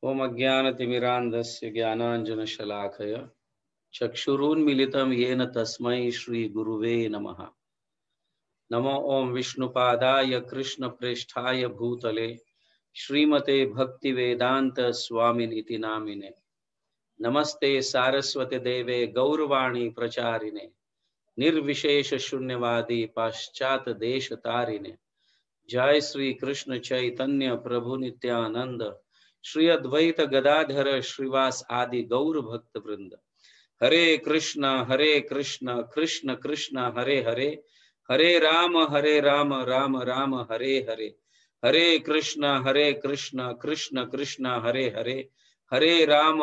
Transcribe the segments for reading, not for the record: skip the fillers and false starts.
ओम अज्ञानतिमिरान्धस्य ज्ञानाञ्जनशलाकया चक्षुरुन्मीलितं येन तस्मै श्रीगुरुवे नमः। नमो ओम विष्णुपादाय कृष्णप्रेष्ठाय भूतले श्रीमते भक्तिवेदांत स्वामिनिति नामिने। नमस्ते सारस्वते देवे गौरवाणी प्रचारिणे निर्विशेष शून्यवादी पाश्चात देश तारिणे। जय श्री कृष्ण चैतन्य प्रभु नित्यानंद श्री अद्वैत गदाधर श्रीवास आदि गौर भक्त वृंद। हरे कृष्ण कृष्ण कृष्ण हरे हरे, हरे राम राम राम हरे हरे। हरे कृष्ण कृष्ण कृष्ण हरे हरे, हरे राम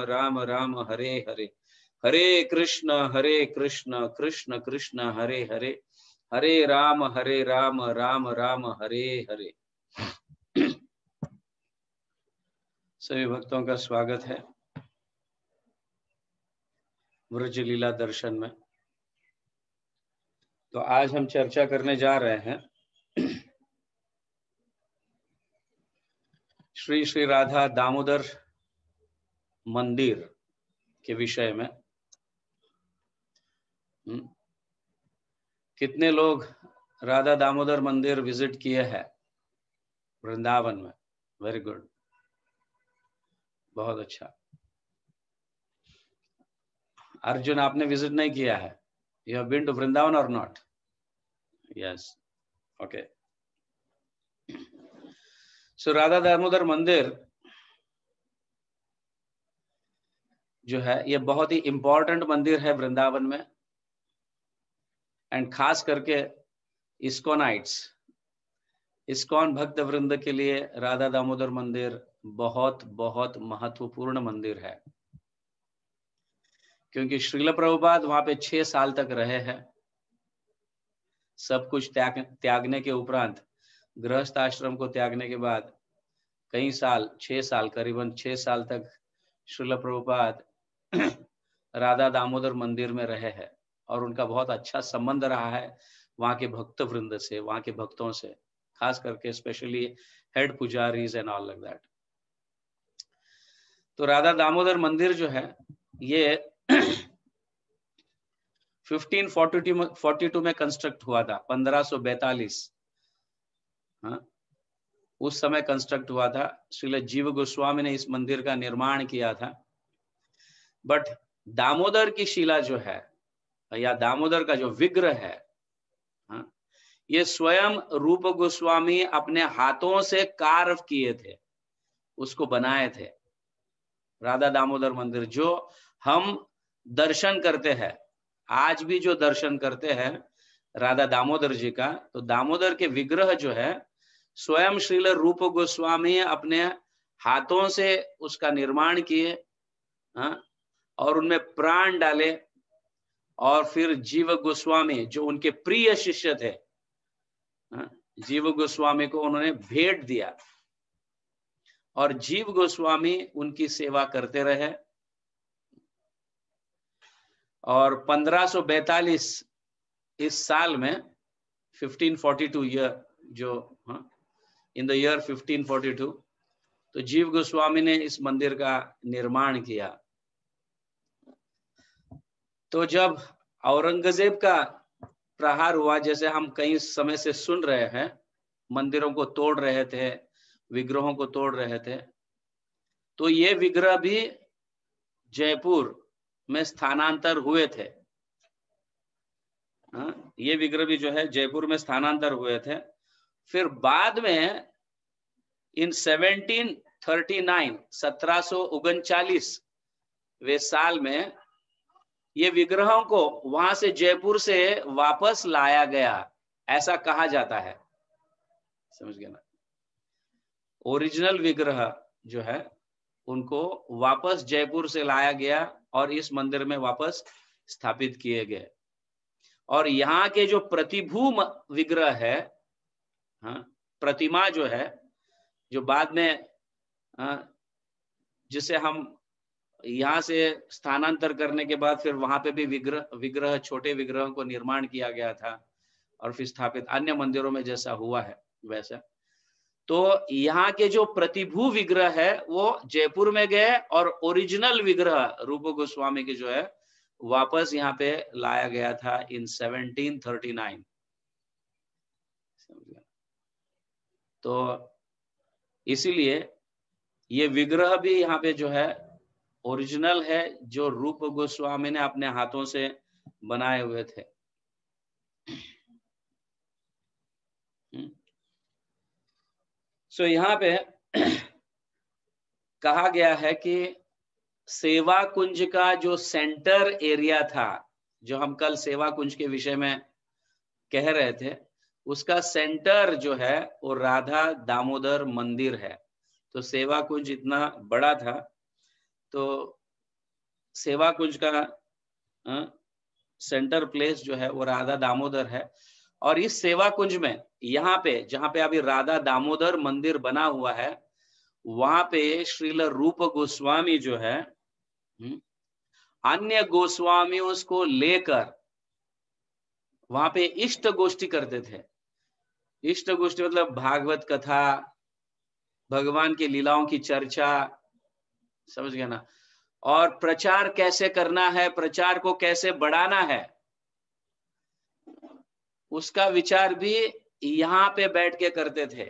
राम राम हरे हरे। हरे कृष्ण कृष्ण कृष्ण हरे हरे, हरे राम राम राम हरे हरे। सभी भक्तों का स्वागत है व्रज लीला दर्शन में। तो आज हम चर्चा करने जा रहे हैं श्री श्री राधा दामोदर मंदिर के विषय में। कितने लोग राधा दामोदर मंदिर विजिट किए हैं वृंदावन में? वेरी गुड, बहुत अच्छा। अर्जुन, आपने विजिट नहीं किया है? You have been to Vrindavan or not? Yes, okay. So Radha Damodar मंदिर जो है ये बहुत ही इंपॉर्टेंट मंदिर है वृंदावन में, एंड खास करके इस्कॉनाइट्स, इस्कॉन भक्त वृंद के लिए राधा दामोदर मंदिर बहुत बहुत महत्वपूर्ण मंदिर है, क्योंकि श्रील प्रभुपाद वहां पे 6 साल तक रहे हैं। सब कुछ त्यागने के उपरांत, गृहस्थ आश्रम को त्यागने के बाद कई साल, 6 साल, करीबन 6 साल तक श्रील प्रभुपाद राधा दामोदर मंदिर में रहे हैं, और उनका बहुत अच्छा संबंध रहा है वहां के भक्त वृंद से, वहां के भक्तों से, खास करके specially head pujaris and all like that. तो राधा दामोदर मंदिर जो है ये 1542 में कंस्ट्रक्ट हुआ था, 1542। हाँ, उस समय कंस्ट्रक्ट हुआ था। श्रील जीव गोस्वामी ने इस मंदिर का निर्माण किया था। बट दामोदर की शिला जो है, या दामोदर का जो विग्रह है, हाँ, ये स्वयं रूप गोस्वामी अपने हाथों से कार्व किए थे, उसको बनाए थे। राधा दामोदर मंदिर जो हम दर्शन करते हैं, आज भी जो दर्शन करते हैं राधा दामोदर जी का, तो दामोदर के विग्रह जो है स्वयं श्रील रूप गोस्वामी अपने हाथों से उसका निर्माण किए, हाँ, और उनमें प्राण डाले, और फिर जीव गोस्वामी जो उनके प्रिय शिष्य थे, हाँ, जीव गोस्वामी को उन्होंने भेंट दिया, और जीव गोस्वामी उनकी सेवा करते रहे। और 1542 इस साल में, 1542 ईयर जो, हाँ, इन द ईयर 1542, तो जीव गोस्वामी ने इस मंदिर का निर्माण किया। तो जब औरंगजेब का प्रहार हुआ, जैसे हम कई समय से सुन रहे हैं, मंदिरों को तोड़ रहे थे, विग्रहों को तोड़ रहे थे, तो ये विग्रह भी जयपुर में स्थानांतर हुए थे। हाँ, ये विग्रह भी जो है जयपुर में स्थानांतर हुए थे। फिर बाद में इन 1739, 1739 वे साल में ये विग्रहों को वहां से, जयपुर से वापस लाया गया, ऐसा कहा जाता है। समझ गए ना? ओरिजिनल विग्रह जो है उनको वापस जयपुर से लाया गया और इस मंदिर में वापस स्थापित किए गए। और यहाँ के जो प्रतिभू विग्रह है, हाँ, प्रतिमा जो है, जो बाद में, जिसे हम यहाँ से स्थानांतर करने के बाद फिर वहां पे भी विग्रह छोटे विग्रहों को निर्माण किया गया था, और फिर स्थापित अन्य मंदिरों में जैसा हुआ है वैसा। तो यहाँ के जो प्रतिभू विग्रह है वो जयपुर में गए और ओरिजिनल विग्रह रूप गोस्वामी के जो है वापस यहाँ पे लाया गया था इन 1739। तो इसीलिए ये विग्रह भी यहाँ पे जो है ओरिजिनल है, जो रूप गोस्वामी ने अपने हाथों से बनाए हुए थे। सो यहाँ पे कहा गया है कि सेवा कुंज का जो सेंटर एरिया था, जो हम कल सेवा कुंज के विषय में कह रहे थे, उसका सेंटर जो है वो राधा दामोदर मंदिर है। तो सेवा कुंज इतना बड़ा था, तो सेवा कुंज का सेंटर प्लेस जो है वो राधा दामोदर है। और इस सेवा कुंज में यहाँ पे जहाँ पे अभी राधा दामोदर मंदिर बना हुआ है, वहां पे श्रील रूप गोस्वामी जो है अन्य गोस्वामियों को लेकर वहां पे इष्ट गोष्ठी करते थे। इष्ट गोष्ठी मतलब भागवत कथा, भगवान की लीलाओं की चर्चा, समझ गया ना। और प्रचार कैसे करना है, प्रचार को कैसे बढ़ाना है, उसका विचार भी यहाँ पे बैठ के करते थे।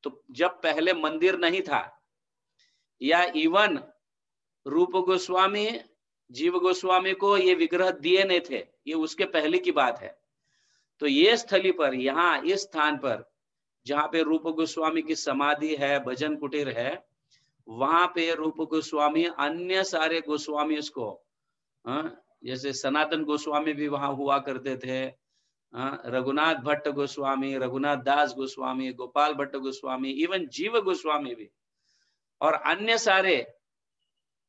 तो जब पहले मंदिर नहीं था, या इवन रूप गोस्वामी जीव गोस्वामी को ये विग्रह दिए नहीं थे, ये उसके पहले की बात है। तो ये स्थली पर, यहाँ इस स्थान पर जहाँ पे रूप गोस्वामी की समाधि है, भजन कुटीर है, वहां पे रूप गोस्वामी अन्य सारे गोस्वामी उसको, जैसे सनातन गोस्वामी भी वहां हुआ करते थे, रघुनाथ भट्ट गोस्वामी, रघुनाथ दास गोस्वामी, गोपाल भट्ट गोस्वामी, इवन जीव गोस्वामी भी, और अन्य सारे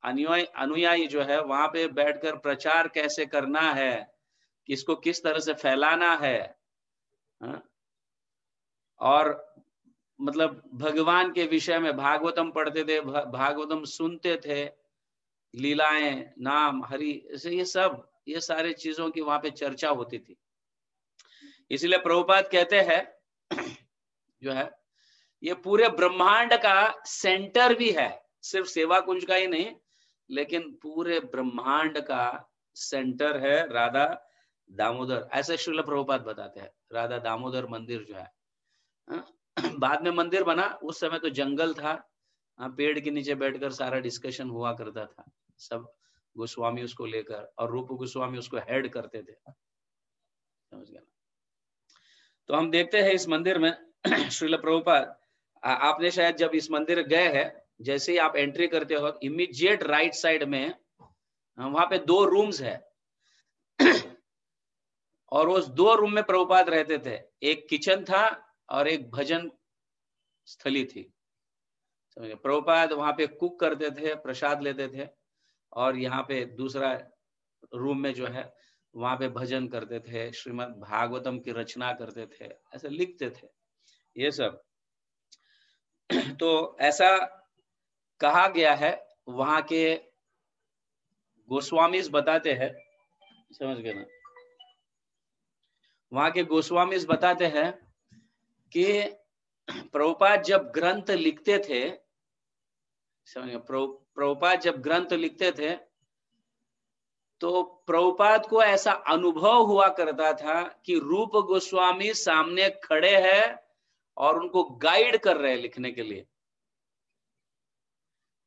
अनुयायी जो है वहां पे बैठकर प्रचार कैसे करना है, किसको किस तरह से फैलाना है, और मतलब भगवान के विषय में भागवतम पढ़ते थे, भागवतम सुनते थे, लीलाएं, नाम, हरि, ये सारे चीजों की वहां पे चर्चा होती थी। इसलिए प्रभुपाद कहते हैं जो है ये पूरे ब्रह्मांड का सेंटर भी है, सिर्फ सेवा कुंज का ही नहीं, लेकिन पूरे ब्रह्मांड का सेंटर है राधा दामोदर। ऐसे श्रील प्रभुपाद बताते हैं। राधा दामोदर मंदिर जो है, बाद में मंदिर बना, उस समय तो जंगल था, पेड़ के नीचे बैठकर सारा डिस्कशन हुआ करता था, सब गोस्वामी उसको लेकर, और रूप गोस्वामी उसको हेड करते थे, समझ गया। तो हम देखते हैं इस मंदिर में श्रील प्रभुपाद, आपने शायद जब इस मंदिर गए हैं, जैसे ही आप एंट्री करते हो, इमीडिएट राइट साइड में वहां पे 2 रूम्स है और उस 2 रूम में प्रभुपाद रहते थे। एक किचन था और एक भजन स्थली थी। प्रभुपाद वहां पे कुक करते थे, प्रसाद लेते थे, और यहाँ पे दूसरा रूम में जो है वहां पे भजन करते थे, श्रीमद् भागवतम की रचना करते थे, ऐसे लिखते थे ये सब। तो ऐसा कहा गया है, वहां के गोस्वामीज बताते हैं, समझ गए ना, वहां के गोस्वामीज बताते हैं कि प्रभुपाद जब ग्रंथ लिखते थे, समझ गए, प्रभुपाद जब ग्रंथ लिखते थे तो प्रभुपाद को ऐसा अनुभव हुआ करता था कि रूप गोस्वामी सामने खड़े हैं और उनको गाइड कर रहे हैं लिखने के लिए।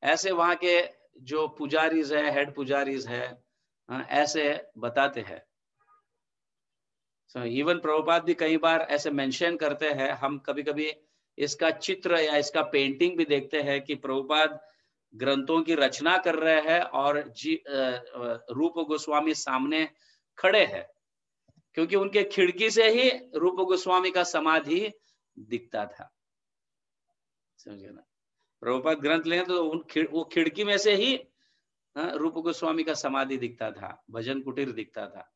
ऐसे वहां के जो पुजारीज है, हेड पुजारीज है, ऐसे बताते हैं। इवन प्रभुपाद भी कई बार ऐसे मेंशन करते हैं, हम कभी कभी इसका चित्र या इसका पेंटिंग भी देखते हैं कि प्रभुपाद ग्रंथों की रचना कर रहे हैं और रूप गोस्वामी सामने खड़े हैं, क्योंकि उनके खिड़की से ही रूप गोस्वामी का समाधि दिखता था, समझे ना। प्रभुपाद ग्रंथ लें तो वो खिड़की में से ही रूप गोस्वामी का समाधि दिखता था, भजन कुटीर दिखता था।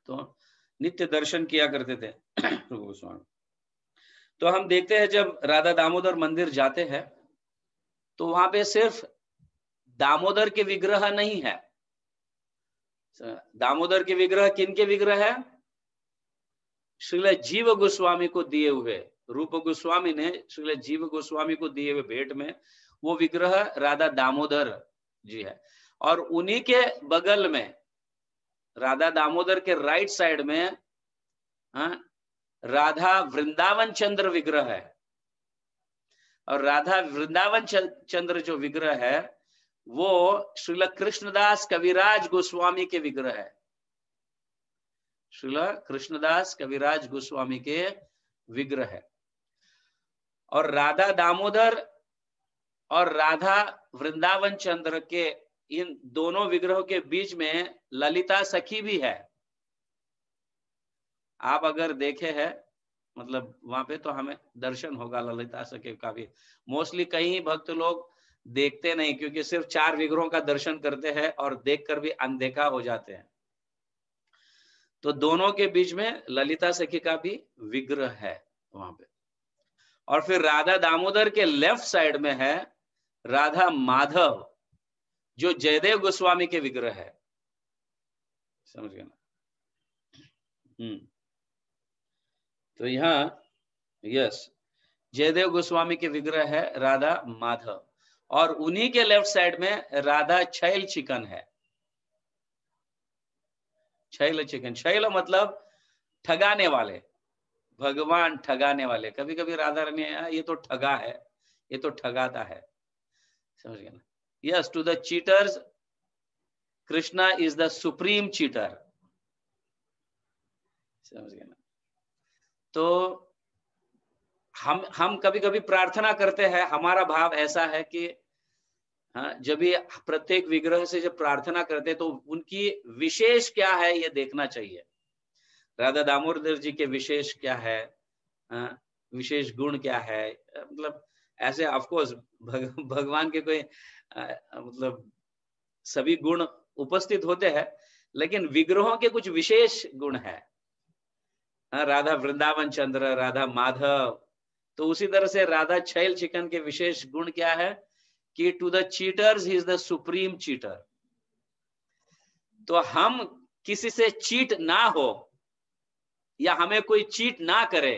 तो नित्य दर्शन किया करते थे रूप गोस्वामी। तो हम देखते हैं जब राधा दामोदर मंदिर जाते हैं तो वहां पे सिर्फ दामोदर के विग्रह नहीं है। दामोदर के विग्रह किन के विग्रह है? श्रील जीव गोस्वामी को दिए हुए रूप गोस्वामी ने श्रील जीव गोस्वामी को दिए हुए भेंट में वो विग्रह राधा दामोदर जी है, और उन्हीं के बगल में राधा दामोदर के राइट साइड में राधा वृंदावन चंद्र विग्रह है, और राधा वृंदावन चंद्र जो विग्रह है वो श्रील कृष्णदास कविराज गोस्वामी के विग्रह है, श्रील कृष्णदास कविराज गोस्वामी के विग्रह है। और राधा दामोदर और राधा वृंदावन चंद्र के इन दोनों विग्रहों के बीच में ललिता सखी भी है। आप अगर देखे हैं मतलब वहां पे तो हमें दर्शन होगा ललिता सखी का भी। मोस्टली कई भक्त लोग देखते नहीं, क्योंकि सिर्फ 4 विग्रहों का दर्शन करते हैं और देखकर भी अनदेखा हो जाते हैं। तो दोनों के बीच में ललिता सखी का भी विग्रह है वहां पे। और फिर राधा दामोदर के लेफ्ट साइड में है राधा माधव, जो जयदेव गोस्वामी के विग्रह है। समझ गए ना? तो यहाँ यस, जयदेव गोस्वामी के विग्रह है राधा माधव, और उन्हीं के लेफ्ट साइड में राधा छैल चिकन है। छैल चिकन, छैल मतलब ठगाने वाले, भगवान ठगाने वाले। कभी कभी राधा रानी ये तो ठगा है, ये तो ठगाता है। समझ गए ना? Yes, to the cheaters Krishna is the supreme cheater. समझ गए ना? तो हम कभी कभी प्रार्थना करते हैं, हमारा भाव ऐसा है कि जब भी प्रत्येक विग्रह से जब प्रार्थना करते हैं तो उनकी विशेष क्या है ये देखना चाहिए। राधा दामोदर जी के विशेष क्या है, विशेष गुण क्या है। मतलब ऐसे ऑफ कोर्स भगवान के कोई मतलब सभी गुण उपस्थित होते हैं, लेकिन विग्रहों के कुछ विशेष गुण है। राधा वृंदावन चंद्र, राधा माधव, तो उसी तरह से राधा छैल चिकन के विशेष गुण क्या है कि to the cheaters he is the supreme cheater. तो हम किसी से चीट ना हो या हमें कोई चीट ना करे,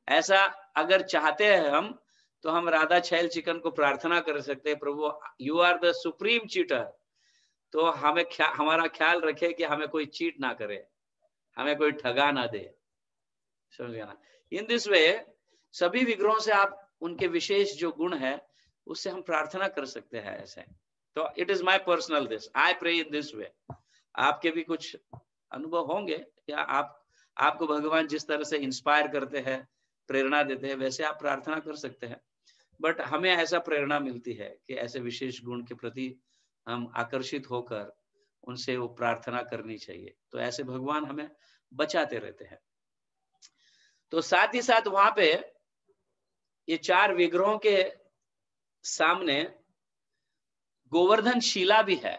ऐसा अगर चाहते हैं हम, तो हम राधा छैल चिकन को प्रार्थना कर सकते हैं, प्रभु you are the supreme cheater, तो हमें हमारा ख्याल रखे कि हमें कोई चीट ना करे, हमें कोई ठगा ना दे। समझ गया ना? इन दिस वे सभी विग्रहों से आप उनके विशेष जो गुण है उससे हम प्रार्थना कर सकते हैं ऐसे। तो it is my personal this, I pray in this way. आपके भी कुछ अनुभव होंगे या आपको भगवान जिस तरह से इंस्पायर करते हैं, प्रेरणा देते हैं, वैसे आप प्रार्थना कर सकते हैं। बट हमें ऐसा प्रेरणा मिलती है कि ऐसे विशेष गुण के प्रति हम आकर्षित होकर उनसे वो प्रार्थना करनी चाहिए। तो ऐसे भगवान हमें बचाते रहते हैं। तो साथ ही साथ वहां पे ये 4 विग्रहों के सामने गोवर्धन शिला भी है।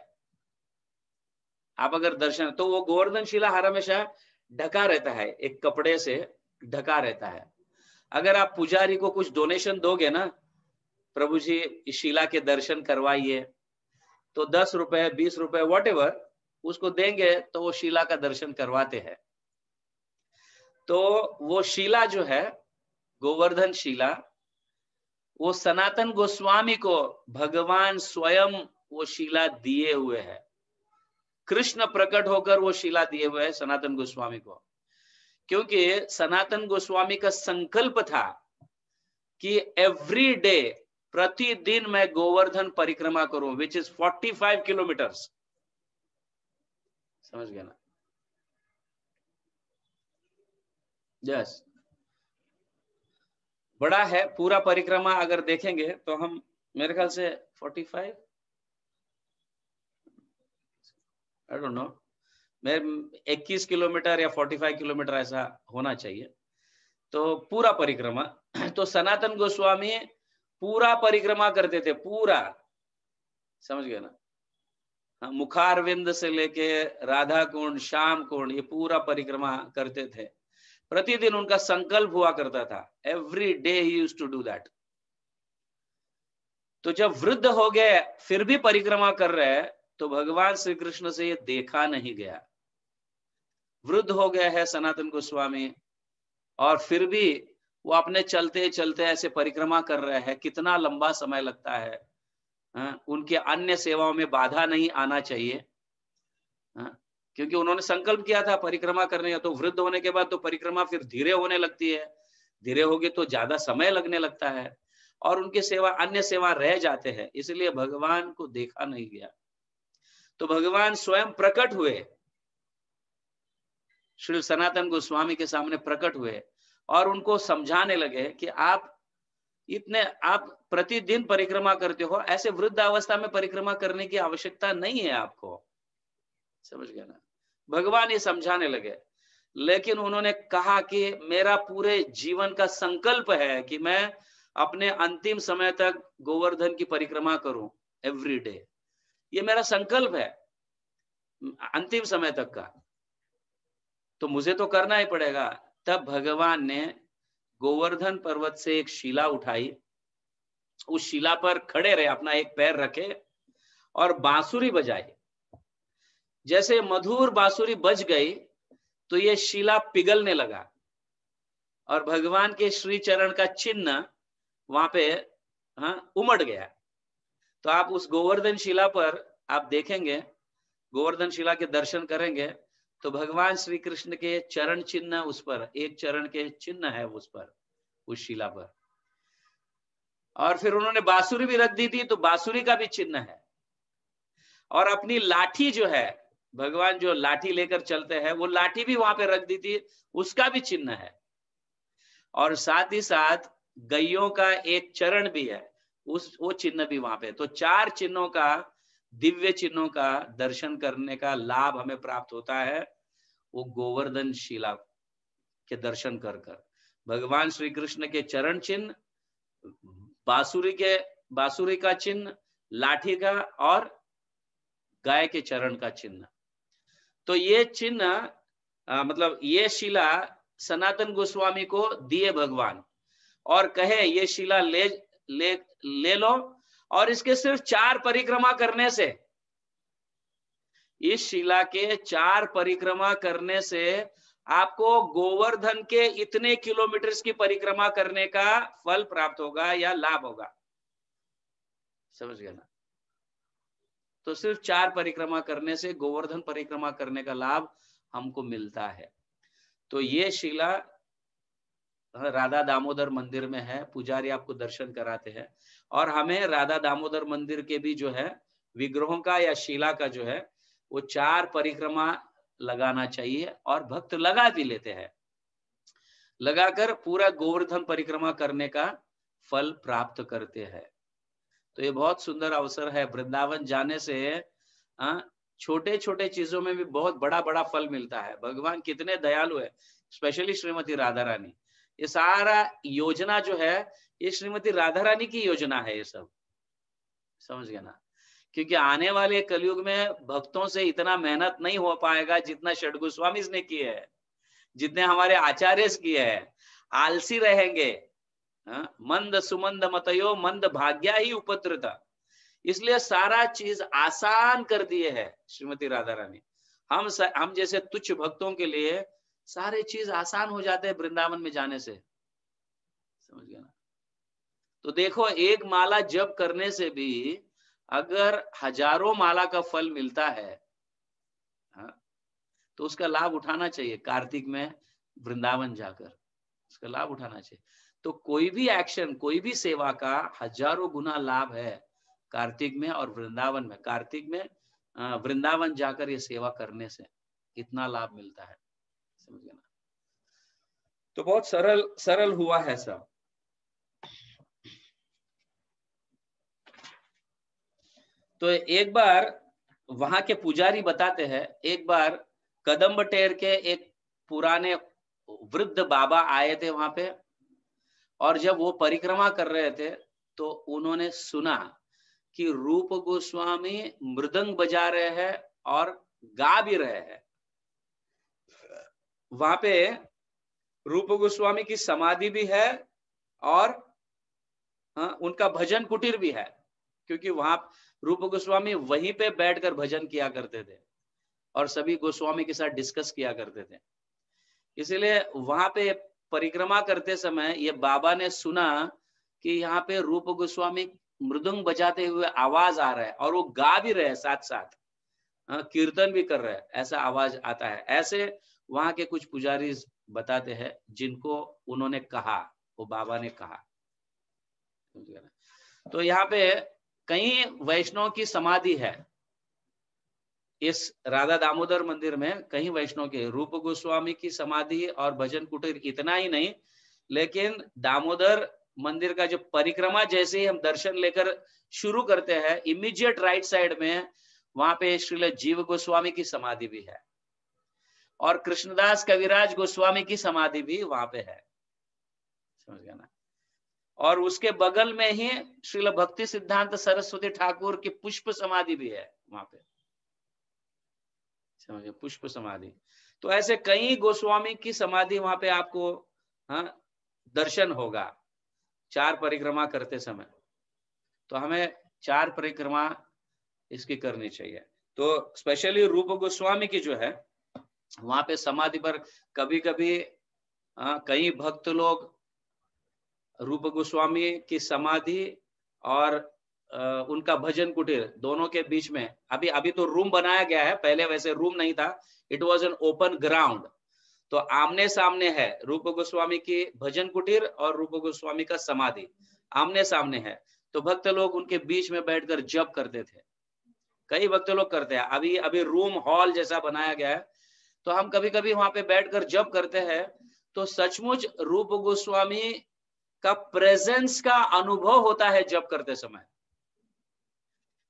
आप अगर दर्शन, तो वो गोवर्धन शिला हर हमेशा ढका रहता है, एक कपड़े से ढका रहता है। अगर आप पुजारी को कुछ डोनेशन दोगे ना, प्रभु जी इस शिला के दर्शन करवाइए, तो 10 रुपए 20 रुपए वॉट एवर उसको देंगे तो वो शिला का दर्शन करवाते हैं। तो वो शिला जो है गोवर्धन शिला, वो सनातन गोस्वामी को भगवान स्वयं वो शिला दिए हुए है। कृष्ण प्रकट होकर वो शिला दिए हुए है सनातन गोस्वामी को, क्योंकि सनातन गोस्वामी का संकल्प था कि एवरी डे, प्रतिदिन मैं गोवर्धन परिक्रमा करूं, विच इज 45 किलोमीटर्स। समझ गया ना? यस, बड़ा है पूरा परिक्रमा। अगर देखेंगे तो हम मेरे ख्याल से 45, आई डोंट नो, मैं 21 किलोमीटर या 45 किलोमीटर ऐसा होना चाहिए। तो पूरा परिक्रमा तो सनातन गोस्वामी पूरा परिक्रमा करते थे, पूरा। समझ गए ना? हाँ, मुखारविंद से लेके राधा कुंड, श्याम कुंड, ये पूरा परिक्रमा करते थे। प्रतिदिन उनका संकल्प हुआ करता था, every day he used to do that. तो जब वृद्ध हो गए फिर भी परिक्रमा कर रहे हैं, तो भगवान श्री कृष्ण से ये देखा नहीं गया। वृद्ध हो गए हैं सनातन गोस्वामी और फिर भी वो अपने चलते चलते ऐसे परिक्रमा कर रहे हैं, कितना लंबा समय लगता है। उनके अन्य सेवाओं में बाधा नहीं आना चाहिए। क्योंकि उन्होंने संकल्प किया था परिक्रमा करने का, तो वृद्ध होने के बाद तो परिक्रमा फिर धीरे होने लगती है, धीरे होगी तो ज्यादा समय लगने लगता है और उनकी सेवा, अन्य सेवा रह जाते हैं, इसलिए भगवान को देखा नहीं गया। तो भगवान स्वयं प्रकट हुए, श्री सनातन गोस्वामी के सामने प्रकट हुए और उनको समझाने लगे कि आप प्रतिदिन परिक्रमा करते हो, ऐसे वृद्धावस्था में परिक्रमा करने की आवश्यकता नहीं है आपको। समझ गए ना? भगवान ये समझाने लगे, लेकिन उन्होंने कहा कि मेरा पूरे जीवन का संकल्प है कि मैं अपने अंतिम समय तक गोवर्धन की परिक्रमा करूं एवरी डे। ये मेरा संकल्प है अंतिम समय तक का, तो मुझे तो करना ही पड़ेगा। तब भगवान ने गोवर्धन पर्वत से एक शिला उठाई, उस शिला पर खड़े रहे, अपना एक पैर रखे और बांसुरी बजाई। जैसे मधुर बांसुरी बज गई तो ये शिला पिघलने लगा और भगवान के श्री चरण का चिन्ह वहां पे उमड़ गया। तो आप उस गोवर्धन शिला पर आप देखेंगे, गोवर्धन शिला के दर्शन करेंगे तो भगवान श्री कृष्ण के चरण चिन्ह उस पर, एक चरण के चिन्ह है उस पर, उस शिला पर। और फिर उन्होंने बांसुरी भी रख दी थी, तो बांसुरी का भी चिन्ह है। और अपनी लाठी जो है, भगवान जो लाठी लेकर चलते हैं, वो लाठी भी वहां पे रख दी थी, उसका भी चिन्ह है। और साथ ही साथ गैयों का एक चरण भी है, वो चिन्ह भी वहां पे। तो 4 चिन्हों का, दिव्य चिन्हों का दर्शन करने का लाभ हमें प्राप्त होता है वो गोवर्धन शिला के दर्शन कर कर। भगवान श्री कृष्ण के चरण चिन्ह, बांसुरी का चिन्ह, लाठी का और गाय के चरण का चिन्ह। तो ये चिन्ह मतलब ये शिला सनातन गोस्वामी को दिए भगवान और कहे ये शिला ले लो और इसके सिर्फ 4 परिक्रमा करने से, इस शिला के 4 परिक्रमा करने से आपको गोवर्धन के इतने किलोमीटर्स की परिक्रमा करने का फल प्राप्त होगा या लाभ होगा। समझ गए ना? तो सिर्फ 4 परिक्रमा करने से गोवर्धन परिक्रमा करने का लाभ हमको मिलता है। तो ये शिला राधा दामोदर मंदिर में है, पुजारी आपको दर्शन कराते हैं और हमें राधा दामोदर मंदिर के भी जो है विग्रहों का या शिला का जो है वो 4 परिक्रमा लगाना चाहिए और भक्त लगा भी लेते हैं, लगाकर पूरा गोवर्धन परिक्रमा करने का फल प्राप्त करते हैं। तो ये बहुत सुंदर अवसर है। वृंदावन जाने से छोटे छोटे चीजों में भी बहुत बड़ा बड़ा फल मिलता है। भगवान कितने दयालु है, स्पेशली श्रीमती राधा रानी। ये सारा योजना जो है ये श्रीमती राधा रानी की योजना है ये सब। समझ गया ना? क्योंकि आने वाले कलयुग में भक्तों से इतना मेहनत नहीं हो पाएगा जितना षड गोस्वामी ने किए है, जितने हमारे आचार्य किए हैं। आलसी रहेंगे, मंद सुमंद मतयो मंद भाग्या ही उपद्रता। इसलिए सारा चीज आसान कर दिए है श्रीमती राधा रानी। हम जैसे तुच्छ भक्तों के लिए सारे चीज आसान हो जाते हैं वृंदावन में जाने से। समझ गया ना? तो देखो, एक माला जप करने से भी अगर हजारों माला का फल मिलता है, तो उसका लाभ उठाना चाहिए। कार्तिक में वृंदावन जाकर उसका लाभ उठाना चाहिए। तो कोई भी एक्शन, कोई भी सेवा का हजारों गुना लाभ है कार्तिक में और वृंदावन में। कार्तिक में वृंदावन जाकर ये सेवा करने से इतना लाभ मिलता है। समझ गए ना? तो बहुत सरल सरल हुआ है सब। तो एक बार वहां के पुजारी बताते हैं, एक बार कदम्ब टेर के एक पुराने वृद्ध बाबा आए थे वहां पे, और जब वो परिक्रमा कर रहे थे तो उन्होंने सुना कि रूप गोस्वामी मृदंग बजा रहे हैं और गा भी रहे हैं। वहां पे रूप गोस्वामी की समाधि भी है और उनका भजन कुटीर भी है, क्योंकि वहां रूप गोस्वामी वहीं पे बैठकर भजन किया करते थे और सभी गोस्वामी के साथ डिस्कस किया करते थे। इसलिए वहां पे परिक्रमा करते समय ये बाबा ने सुना कि यहाँ पे रूप गोस्वामी मृदंग बजाते हुए आवाज आ रहा है और वो गा भी रहे हैं साथ साथ, कीर्तन भी कर रहे हैं, ऐसा आवाज आता है। ऐसे वहां के कुछ पुजारी बताते हैं जिनको उन्होंने कहा, वो बाबा ने कहा। तो यहाँ पे कई वैष्णव की समाधि है इस राधा दामोदर मंदिर में, कहीं वैष्णव के रूप गोस्वामी की समाधि और भजन कुटीर, इतना ही नहीं, लेकिन दामोदर मंदिर का जो परिक्रमा जैसे ही हम दर्शन लेकर शुरू करते हैं, इमीडिएट राइट साइड में वहां पे श्रील जीव गोस्वामी की समाधि भी है और कृष्णदास कविराज गोस्वामी की समाधि भी वहां पे है, समझ गया ना। और उसके बगल में ही श्रील भक्ति सिद्धांत सरस्वती ठाकुर की पुष्प समाधि भी है वहां पे, समझिए, पुष्प समाधि। तो ऐसे कई गोस्वामी की समाधि वहां पे आपको दर्शन होगा 4 परिक्रमा करते समय। तो हमें 4 परिक्रमा इसकी करनी चाहिए। तो स्पेशली रूप गोस्वामी की जो है वहां पे समाधि पर कभी कभी कई भक्त लोग रूप गोस्वामी की समाधि और उनका भजन कुटीर दोनों के बीच में, अभी तो रूम बनाया गया है, पहले वैसे रूम नहीं था, it was an open ground. तो आमने सामने है रूप गोस्वामी की भजन कुटीर और रूप गोस्वामी का समाधि आमने सामने है। तो भक्त लोग उनके बीच में बैठकर जप करते थे, कई भक्त लोग करते हैं। अभी अभी रूम हॉल जैसा बनाया गया है, तो हम कभी कभी वहां पे बैठकर जप करते हैं। तो सचमुच रूप गोस्वामी का प्रेजेंस का अनुभव होता है जप करते समय,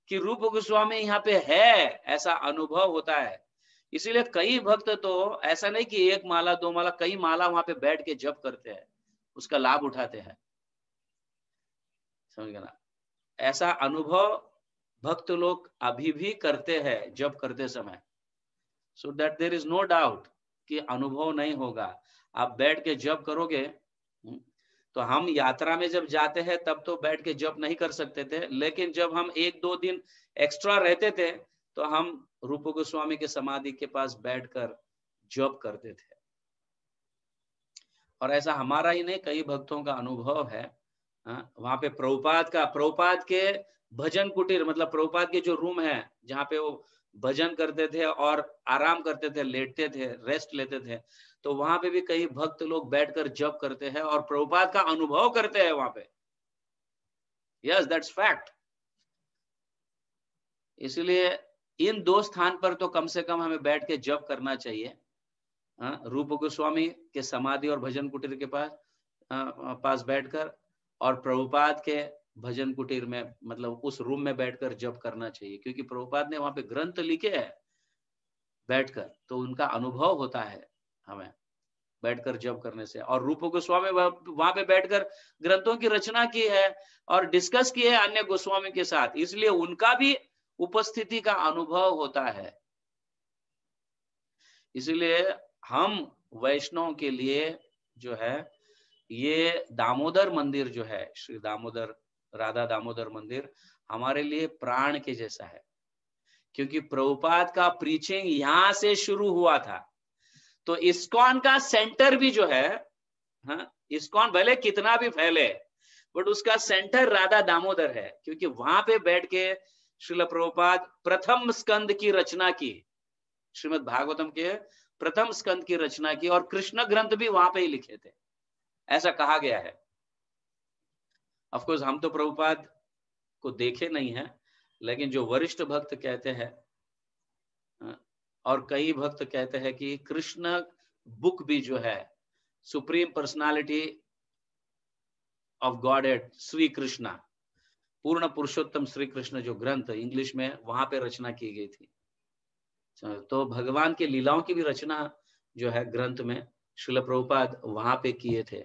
कि रूप गोस्वामी यहाँ पे है, ऐसा अनुभव होता है। इसीलिए कई भक्त तो ऐसा नहीं कि 1 माला 2 माला, कई माला वहां पे बैठ के जप करते हैं, उसका लाभ उठाते हैं, समझ गए ना। ऐसा अनुभव भक्त लोग अभी भी करते हैं जप करते समय। So that there is no doubt कि अनुभव नहीं होगा। आप बैठ के जप करोगे, तो हम यात्रा में जब जाते हैं तब तो बैठ के जप नहीं कर सकते थे, लेकिन जब हम 1-2 दिन एक्स्ट्रा रहते थे तो हम रूप गोस्वामी के समाधि के पास बैठकर जप करते थे। और ऐसा हमारा ही नहीं, कई भक्तों का अनुभव है। वहां पे प्रभुपाद के भजन कुटीर, मतलब प्रभुपाद के जो रूम है जहाँ पे वो भजन करते थे और आराम करते थे, लेटते थे, रेस्ट लेते थे, तो वहां पे भी कई भक्त लोग बैठकर जप करते हैं और प्रभुपाद का अनुभव करते हैं वहां पे। Yes, that's fact. इसलिए इन 2 स्थान पर तो कम से कम हमें बैठ के जप करना चाहिए, रूप गोस्वामी के समाधि और भजन कुटीर के पास बैठकर, और प्रभुपाद के भजन कुटीर में, मतलब उस रूम में बैठकर जप करना चाहिए, क्योंकि प्रभुपाद ने वहां पे ग्रंथ लिखे हैं बैठकर, तो उनका अनुभव होता है हमें बैठकर जप करने से। और रूप गोस्वामी वहां पे बैठकर ग्रंथों की रचना की है और डिस्कस की है अन्य गोस्वामी के साथ, इसलिए उनका भी उपस्थिति का अनुभव होता है। इसलिए हम वैष्णव के लिए जो है ये दामोदर मंदिर जो है, श्री दामोदर राधा दामोदर मंदिर, हमारे लिए प्राण के जैसा है, क्योंकि प्रभुपाद का प्रीचिंग यहां से शुरू हुआ था। तो इस्कॉन का सेंटर भी जो है, इस्कॉन भले कितना भी फैले, बट उसका सेंटर राधा दामोदर है, क्योंकि वहां पे बैठ के श्रील प्रभुपाद प्रथम स्कंद की रचना की, श्रीमद् भागवतम के प्रथम स्कंद की रचना की, और कृष्ण ग्रंथ भी वहां पे ही लिखे थे, ऐसा कहा गया है। ऑफ कोर्स हम तो प्रभुपाद को देखे नहीं है, लेकिन जो वरिष्ठ भक्त कहते हैं, और कई भक्त कहते हैं कि कृष्ण बुक भी जो है, supreme personality of godhead Shri Krishna, पूर्ण पुरुषोत्तम श्री कृष्ण जो ग्रंथ इंग्लिश में वहां पे रचना की गई थी, तो भगवान के लीलाओं की भी रचना जो है ग्रंथ में श्रील प्रभुपाद वहां पे किए थे।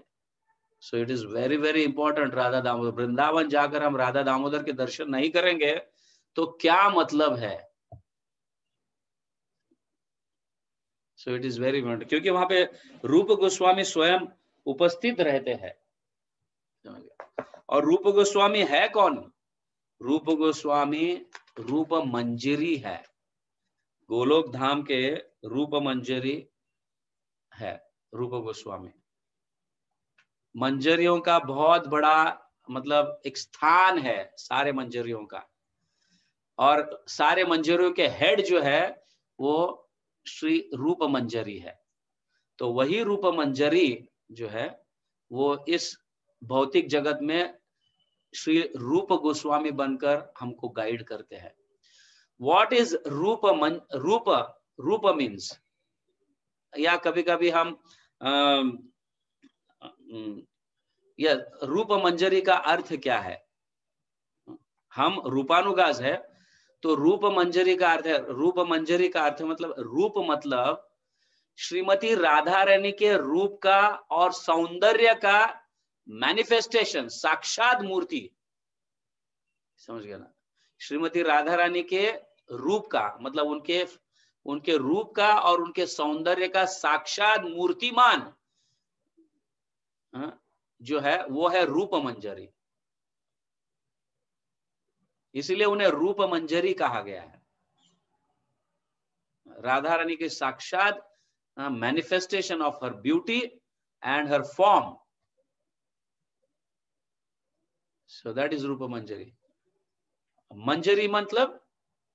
So it is very very important. Radha Damodar, Vrindavan जाकर हम राधा दामोदर के दर्शन नहीं करेंगे तो क्या मतलब है। So it is very important, क्योंकि वहां पे रूप गोस्वामी स्वयं उपस्थित रहते हैं। और रूप गोस्वामी है कौन? रूप गोस्वामी रूप मंजरी है, गोलोक धाम के रूप मंजरी है रूप गोस्वामी। मंजरियों का बहुत बड़ा मतलब एक स्थान है सारे मंजरियों का, और सारे मंजरियों के हेड जो है वो श्री रूप मंजरी है। तो वही रूप मंजरी जो है वो इस भौतिक जगत में श्री रूप गोस्वामी बनकर हमको गाइड करते हैं। व्हाट इज रूप? रूप मीन्स, या कभी कभी हम या रूप मंजरी का अर्थ क्या है? हम रूपानुगास है तो रूप मंजरी का अर्थ है, रूप मंजरी का अर्थ मतलब, रूप मतलब श्रीमती राधा रानी के रूप का और सौंदर्य का मैनिफेस्टेशन, साक्षात मूर्ति। समझ गया ना? श्रीमती राधा रानी के रूप का मतलब उनके रूप का और उनके सौंदर्य का साक्षात मूर्तिमान जो है वो है रूप मंजरी। इसलिए उन्हें रूप मंजरी कहा गया है। राधा रानी के साक्षात manifestation of her beauty and her form, so that is रूप मंजरी। मंजरी मतलब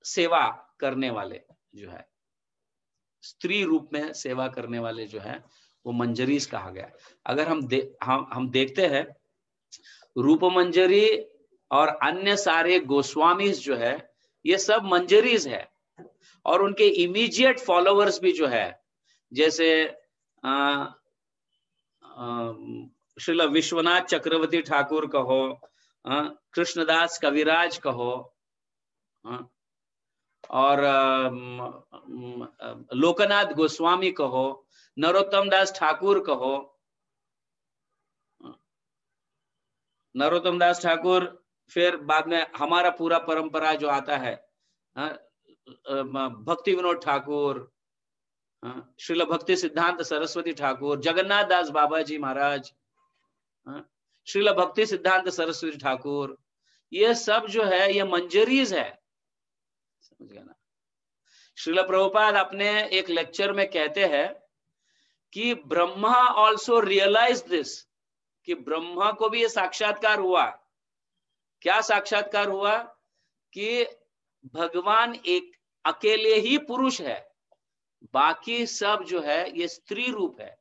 सेवा करने वाले जो है, स्त्री रूप में सेवा करने वाले जो है वो मंजरीज कहा गया। अगर हम देखते हैं रूप मंजरी और अन्य सारे गोस्वामीज जो है ये सब मंजरीज है, और उनके इमीडिएट फॉलोअर्स भी जो है, जैसे श्रील विश्वनाथ चक्रवर्ती ठाकुर कहो, कृष्णदास कविराज कहो, और लोकनाथ गोस्वामी कहो, नरोत्तम दास ठाकुर कहो। नरोत्तम दास ठाकुर, फिर बाद में हमारा पूरा परंपरा जो आता है, भक्ति विनोद ठाकुर, श्रील भक्ति सिद्धांत सरस्वती ठाकुर, जगन्नाथ दास बाबा जी महाराज, श्रील भक्ति सिद्धांत सरस्वती ठाकुर, ये सब जो है ये मंजरीज है। समझ गया ना? श्रील प्रभुपाद अपने एक लेक्चर में कहते हैं कि ब्रह्मा ऑल्सो रियलाइज दिस, कि ब्रह्मा को भी ये साक्षात्कार हुआ। क्या साक्षात्कार हुआ? कि भगवान एक अकेले ही पुरुष है, बाकी सब जो है ये स्त्री रूप है।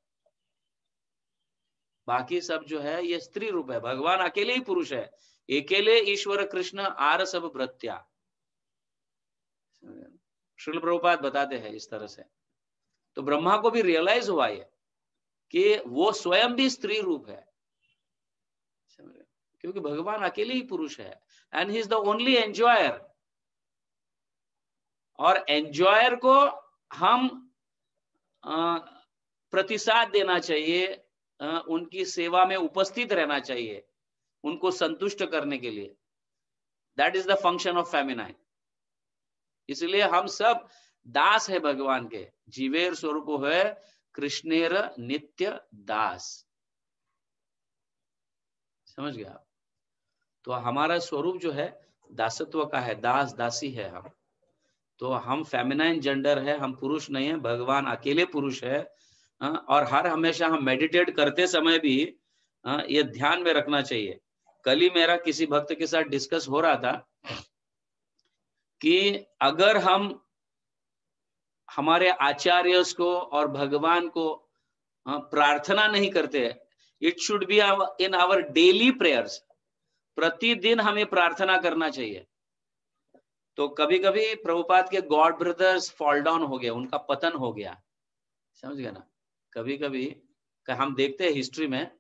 बाकी सब जो है ये स्त्री रूप है, भगवान अकेले ही पुरुष है। अकेले ईश्वर कृष्ण आर सब भृत्या। श्रील प्रभुपाद बताते हैं इस तरह से। तो ब्रह्मा को भी रियलाइज हुआ ये कि वो स्वयं भी स्त्री रूप है, क्योंकि भगवान अकेले ही पुरुष है, and he is the only enjoyer. और एंजॉयर को हम प्रतिसाद देना चाहिए, उनकी सेवा में उपस्थित रहना चाहिए, उनको संतुष्ट करने के लिए। That is the function of feminine. इसलिए हम सब दास है भगवान के, जीवेर स्वरूप है कृष्णेर नित्य दास। समझ गया आप? तो हमारा स्वरूप जो है दासत्व का है, दास दासी है हम। तो हम फेमिनाइन जेंडर है, हम पुरुष नहीं है, भगवान अकेले पुरुष है। और हर हमेशा हम मेडिटेट करते समय भी ये ध्यान में रखना चाहिए। कल ही मेरा किसी भक्त के साथ डिस्कस हो रहा था कि अगर हम हमारे आचार्य को और भगवान को प्रार्थना नहीं करते, it should be in our daily prayers. प्रतिदिन हमें प्रार्थना करना चाहिए। तो कभी कभी प्रभुपाद के गॉड ब्रदर्स फॉल डाउन हो गया, उनका पतन हो गया। समझ गया ना? कभी कभी हम देखते हैं हिस्ट्री में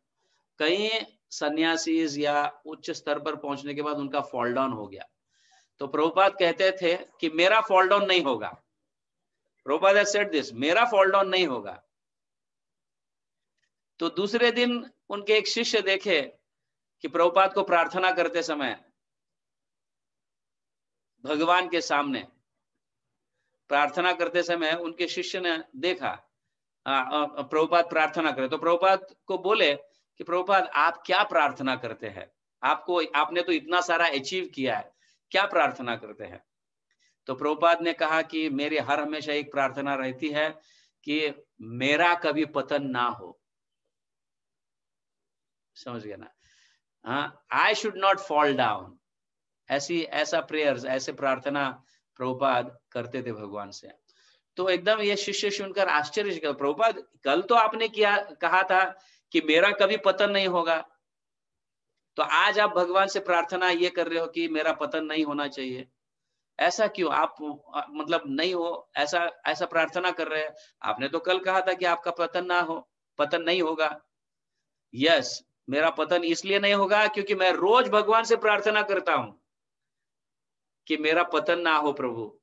कई सन्यासीज या उच्च स्तर पर पहुंचने के बाद उनका फॉल डाउन हो गया। तो प्रभुपाद कहते थे कि मेरा फॉल डाउन नहीं होगा। प्रभुपाद हैज सेड दिस, मेरा फॉल डाउन नहीं होगा। तो दूसरे दिन उनके एक शिष्य देखे कि प्रभुपाद को प्रार्थना करते समय भगवान के सामने प्रार्थना करते समय उनके शिष्य ने देखा प्रभुपाद प्रार्थना करे। तो प्रभुपाद को बोले कि प्रभुपाद आप क्या प्रार्थना करते हैं? आपने तो इतना सारा अचीव किया है, क्या प्रार्थना करते हैं? तो प्रभुपाद ने कहा कि मेरी हर हमेशा एक प्रार्थना रहती है कि मेरा कभी पतन ना हो। समझ गया ना? हाँ, I should not fall down, ऐसा प्रेयर्स, ऐसे प्रार्थना प्रभुपाद करते थे भगवान से। तो एकदम ये शिष्य सुनकर आश्चर्य किया, प्रभुपाद कल तो आपने कहा था कि मेरा कभी पतन नहीं होगा, तो आज आप भगवान से प्रार्थना ये कर रहे हो कि मेरा पतन नहीं होना चाहिए, ऐसा क्यों? आप मतलब नहीं हो, ऐसा प्रार्थना कर रहे हैं। आपने तो कल कहा था कि आपका पतन नहीं होगा। यस, मेरा पतन इसलिए नहीं होगा क्योंकि मैं रोज भगवान से प्रार्थना करता हूं कि मेरा पतन ना हो, प्रभु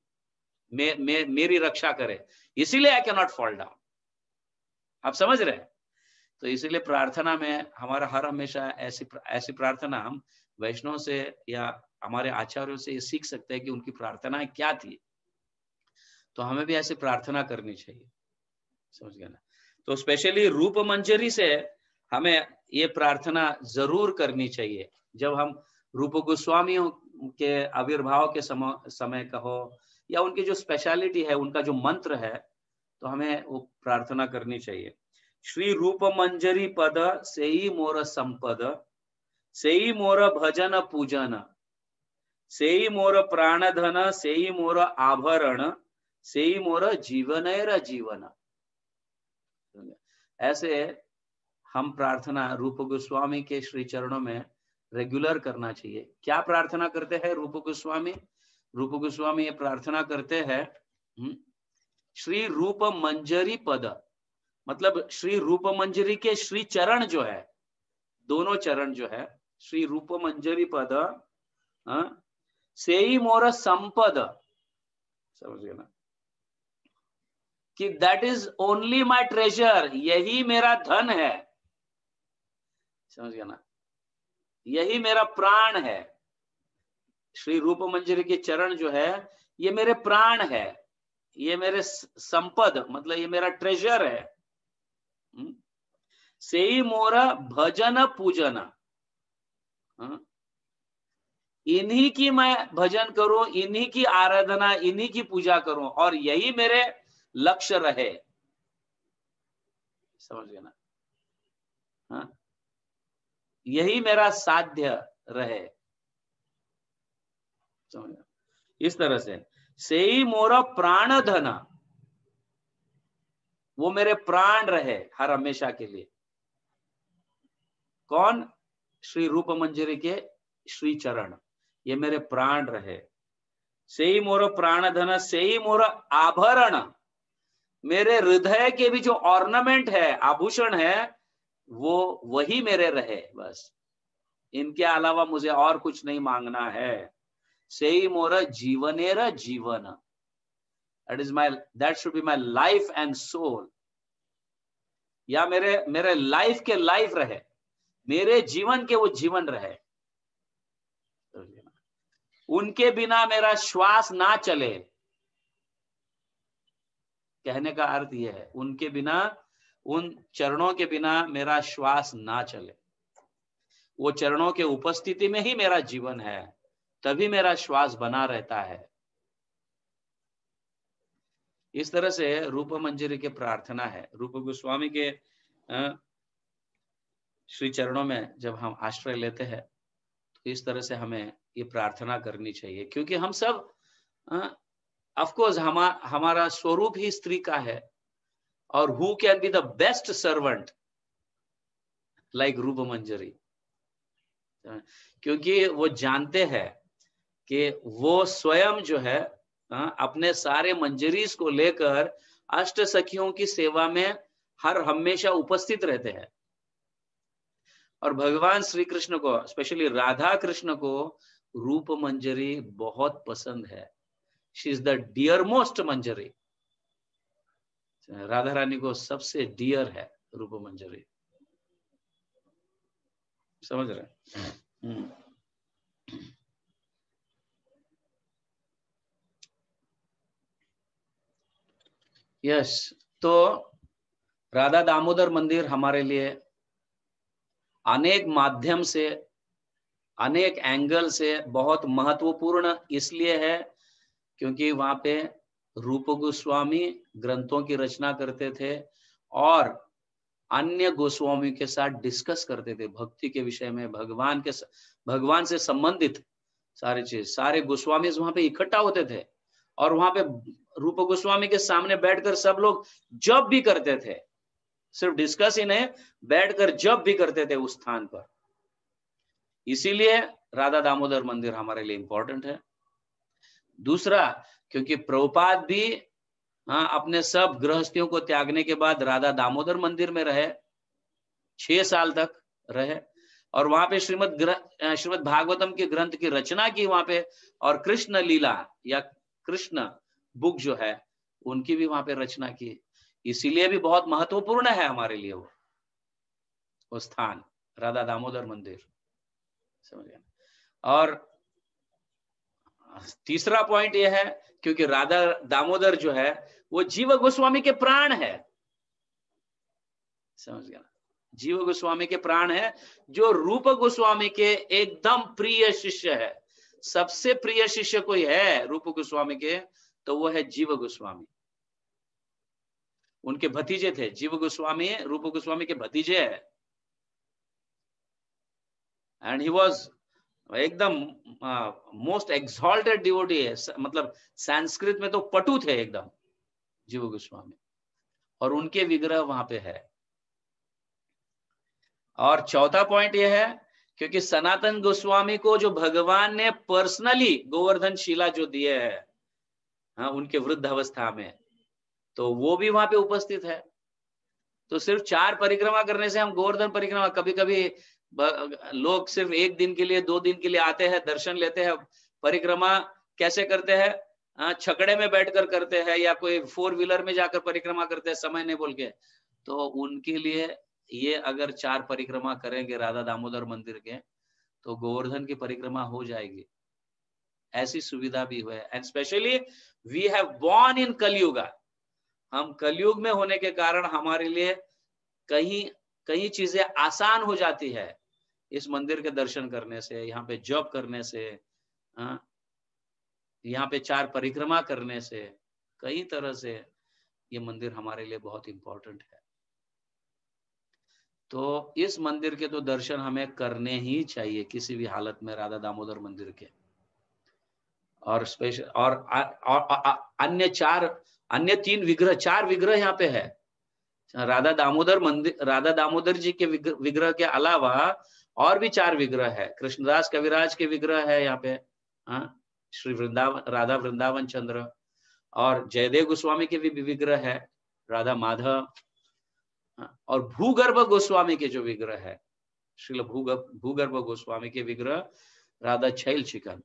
मेरी रक्षा करे, इसीलिए I can not fall down. आप समझ रहे हैं? तो इसीलिए प्रार्थना में हमारा हर हमेशा ऐसी प्रार्थना हम वैष्णव से या हमारे आचार्यों से ये सीख सकते हैं कि उनकी प्रार्थनाएं क्या थी, तो हमें भी ऐसी प्रार्थना करनी चाहिए। समझ गया ना? तो स्पेशली रूप मंजरी से हमें ये प्रार्थना जरूर करनी चाहिए। जब हम रूप गोस्वामियों के आविर्भाव के समय कहो या उनकी जो स्पेशलिटी है, उनका जो मंत्र है, तो हमें वो प्रार्थना करनी चाहिए। श्री रूप मंजरी पद सेई मोर संपद, सेई मोर भजन पूजन, सेई मोर प्राणधन, सेई मोर आभरण, सेई मोर जीवनैर जीवन। ऐसे हम प्रार्थना रूप गोस्वामी के श्री चरणों में रेगुलर करना चाहिए। क्या प्रार्थना करते हैं रूप गोस्वामी? रूप गोस्वामी ये प्रार्थना करते हैं, श्री रूप मंजरी पद, मतलब श्री रूप मंजरी के श्री चरण जो है, दोनों चरण जो है, श्री रूप मंजरी पद सेई मोर संपद, समझिए ना, कि that is only my treasure, यही मेरा धन है। समझ गया ना? यही मेरा प्राण है। श्री रूप मंजरी के चरण जो है, ये मेरे प्राण है, ये मेरे संपद, मतलब ये मेरा ट्रेजर है। सेई मोरा भजन पूजन, इन्हीं की मैं भजन करूं, इन्हीं की आराधना, इन्हीं की पूजा करूं, और यही मेरे लक्ष्य रहे। समझ गए ना? हाँ, यही मेरा साध्य रहे। समझ गया? इस तरह से सेई मोरा प्राण धन, वो मेरे प्राण रहे हर हमेशा के लिए। कौन? श्री रूप मंजरी के श्री चरण, ये मेरे प्राण रहे। सेई मोर प्राण धन, सेई मोर आभरण, मेरे हृदय के भी जो ऑर्नामेंट है, आभूषण है, वो वही मेरे रहे बस। इनके अलावा मुझे और कुछ नहीं मांगना है। सेई मोर जीवनेर जीवन, that should be my life and soul, या मेरे लाइफ के लाइफ रहे, मेरे जीवन के वो जीवन रहे। उनके बिना मेरा श्वास ना चले, कहने का अर्थ यह है, उनके बिना, उन चरणों के बिना मेरा श्वास ना चले। वो चरणों के उपस्थिति में ही मेरा जीवन है, तभी मेरा श्वास बना रहता है। इस तरह से रूप मंजरी के प्रार्थना है। रूप गोस्वामी के श्री चरणों में जब हम आश्रय लेते हैं, तो इस तरह से हमें ये प्रार्थना करनी चाहिए, क्योंकि हम सब ऑफ कोर्स हमारा स्वरूप ही स्त्री का है, और who can be the best servant like रूप मंजरी, क्योंकि वो जानते हैं कि वो स्वयं जो है अपने सारे मंजरीज को लेकर अष्ट सखियों की सेवा में हर हमेशा उपस्थित रहते हैं। और भगवान श्री कृष्ण को, स्पेशली राधा कृष्ण को, रूप मंजरी बहुत पसंद है। She is the dear most manjari. Radha Rani को सबसे डियर है रूप मंजरी। समझ रहे? यस, तो राधा दामोदर मंदिर हमारे लिए अनेक माध्यम से, अनेक एंगल से बहुत महत्वपूर्ण इसलिए है क्योंकि वहां पे रूप गोस्वामी ग्रंथों की रचना करते थे, और अन्य गोस्वामी के साथ डिस्कस करते थे भक्ति के विषय में, भगवान से संबंधित सारे चीज, सारे गोस्वामी वहां पे इकट्ठा होते थे और वहां पे रूप गोस्वामी के सामने बैठकर सब लोग जप भी करते थे। सिर्फ डिस्कस ही नहीं, बैठकर जप भी करते थे उस स्थान पर। इसीलिए राधा दामोदर मंदिर हमारे लिए इंपॉर्टेंट है। दूसरा, क्योंकि प्रभुपाद भी अपने सब गृहस्थियों को त्यागने के बाद राधा दामोदर मंदिर में रहे, 6 साल तक रहे और वहां पे श्रीमद् भागवतम के ग्रंथ की रचना की वहां पे, और कृष्ण लीला या कृष्ण बुक जो है उनकी भी वहां पे रचना की। इसीलिए भी बहुत महत्वपूर्ण है हमारे लिए वो स्थान राधा दामोदर मंदिर, समझ गए। और तीसरा पॉइंट यह है, क्योंकि राधा दामोदर जो है वो जीव गोस्वामी के प्राण है, समझ गया। जीव गोस्वामी के प्राण है, जो रूप गोस्वामी के एकदम प्रिय शिष्य है। सबसे प्रिय शिष्य कोई है रूप गोस्वामी के, तो वो है जीव गोस्वामी। उनके भतीजे थे, जीव गोस्वामी रूप गोस्वामी के भतीजे है। एंड ही वॉज एकदम मोस्ट एक्सॉल्टेड डिवोटी है, मतलब संस्कृत में तो पटु थे एकदम जीव गोस्वामी, और उनके विग्रह वहां पे है। और चौथा पॉइंट यह है, क्योंकि सनातन गोस्वामी को जो भगवान ने पर्सनली गोवर्धन शिला जो दिए है उनके वृद्ध अवस्था में, तो वो भी वहां पे उपस्थित है। तो सिर्फ 4 परिक्रमा करने से हम गोवर्धन परिक्रमा, कभी कभी लोग सिर्फ 1 दिन के लिए 2 दिन के लिए आते हैं, दर्शन लेते हैं। परिक्रमा कैसे करते हैं? छकड़े में बैठकर करते हैं या कोई 4 व्हीलर में जाकर परिक्रमा करते हैं, समय नहीं बोल के। तो उनके लिए ये अगर 4 परिक्रमा करेंगे राधा दामोदर मंदिर के, तो गोवर्धन की परिक्रमा हो जाएगी। ऐसी सुविधा भी हुई है। And specially we have born in Kaliyuga. हम कलयुग में होने के कारण हमारे लिए कई चीजें आसान हो जाती है इस मंदिर के दर्शन करने से, यहाँ पे जॉब करने से, यहाँ पे 4 परिक्रमा करने से, कई तरह से ये मंदिर हमारे लिए बहुत इंपॉर्टेंट है। तो इस मंदिर के तो दर्शन हमें करने ही चाहिए किसी भी हालत में, राधा दामोदर मंदिर के। और स्पेशल और अन्य 3 विग्रह, 4 विग्रह यहाँ पे है। राधा दामोदर जी के विग्रह के अलावा और भी 4 विग्रह है। कृष्णदास कविराज के विग्रह है यहाँ पे, श्री राधा वृंदावन चंद्र, और जयदेव गोस्वामी के भी विग्रह है, राधा माधव, और भूगर्भ गोस्वामी के जो विग्रह है, श्रील भूगर्भ गोस्वामी के विग्रह राधा छैल चिकन।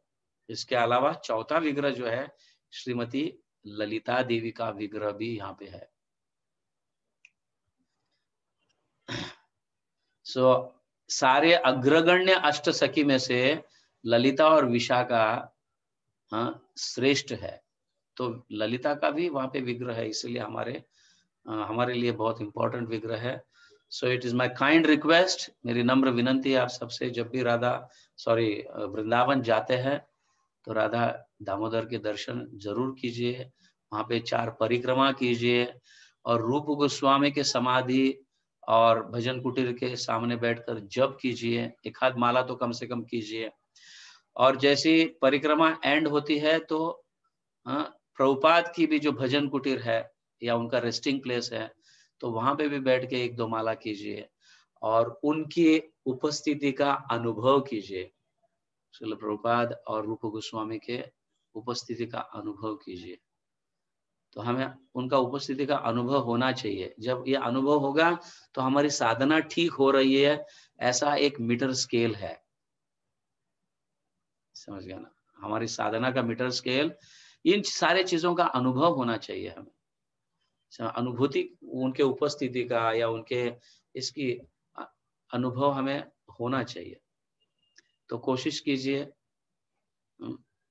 इसके अलावा चौथा विग्रह जो है श्रीमती ललिता देवी का विग्रह भी यहाँ पे है। सारे अग्रगण्य अष्ट सखी में से ललिता और विशाखा श्रेष्ठ है। तो ललिता का भी वहां पे विग्रह है, इसलिए हमारे लिए बहुत इंपॉर्टेंट विग्रह है। So it is my kind request, मेरी नम्र विनंती है आप सबसे, जब भी वृंदावन जाते हैं तो राधा दामोदर के दर्शन जरूर कीजिए, वहां पे 4 परिक्रमा कीजिए, और रूप गोस्वामी के समाधि और भजन कुटीर के सामने बैठकर जप कीजिए, 1 आध माला तो कम से कम कीजिए। और जैसी परिक्रमा एंड होती है तो प्रभुपाद की भी जो भजन कुटीर है या उनका रेस्टिंग प्लेस है, तो वहां पे भी बैठ के 1-2 माला कीजिए और उनकी उपस्थिति का अनुभव कीजिए। श्रील प्रभुपाद और रूप गोस्वामी के उपस्थिति का अनुभव कीजिए। तो हमें उनका उपस्थिति का अनुभव होना चाहिए। जब ये अनुभव होगा तो हमारी साधना ठीक हो रही है, ऐसा एक मीटर स्केल है, समझ गया ना? हमारी साधना का मीटर स्केल, इन सारे चीजों का अनुभव होना चाहिए हमें। अनुभूति उनके उपस्थिति का या उनके इसकी अनुभव हमें होना चाहिए। तो कोशिश कीजिए,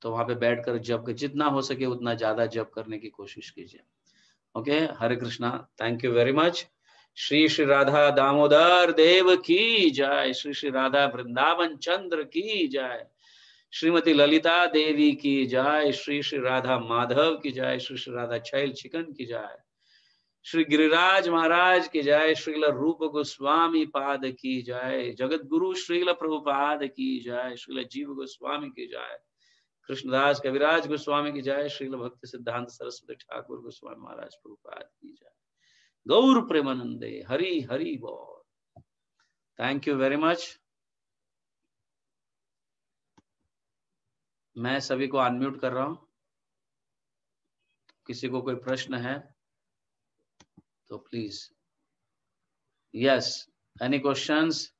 तो वहां पे बैठकर जप, जितना हो सके उतना ज्यादा जप करने की कोशिश कीजिए। Okay, Hare Krishna, thank you very much. Shri Shri Radha Damodar Dev की जय, श्री श्री राधा वृंदावन चंद्र की जय, श्रीमती ललिता देवी की जय, श्री श्री राधा माधव की जय, श्री श्री राधा छैल चिकन की जय, श्री गिरिराज महाराज की जय, श्रील रूप गोस्वामी पाद की जय, जगत गुरु श्रील प्रभुपाद की जय, श्रील जीव गोस्वामी की जय, कृष्णदास कविराज गोस्वामी की जय, श्रील भक्ति सिद्धांत सरस्वती ठाकुर गोस्वामी महाराज प्रभुपाद की जय। गौर प्रेमानंदे, हरि हरि बोल। Thank you very much. मैं सभी को अनम्यूट कर रहा हूं। किसी को कोई प्रश्न है तो प्लीज। Yes, any questions?